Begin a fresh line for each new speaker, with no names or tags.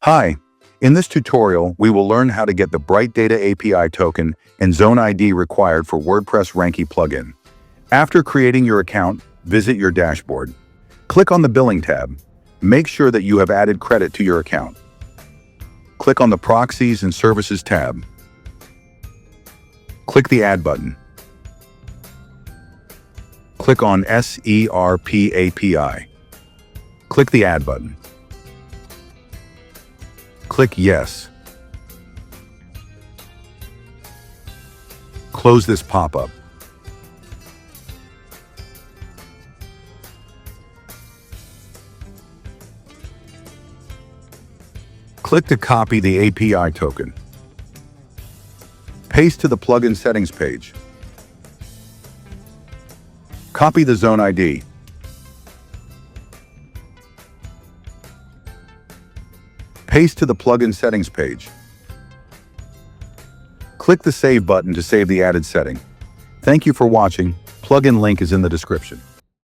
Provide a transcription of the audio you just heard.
Hi, in this tutorial, we will learn how to get the BrightData API token and zone ID required for WordPress Rankie Plugin. After creating your account, visit your dashboard. Click on the Billing tab. Make sure that you have added credit to your account. Click on the Proxies and Services tab. Click the Add button. Click on SERP API. Click the Add button. Click Yes. Close this pop-up. Click to copy the API token. Paste to the plugin settings page. Copy the zone ID. Paste to the plugin settings page. Click the Save button to save the added setting. Thank you for watching. Plugin link is in the description.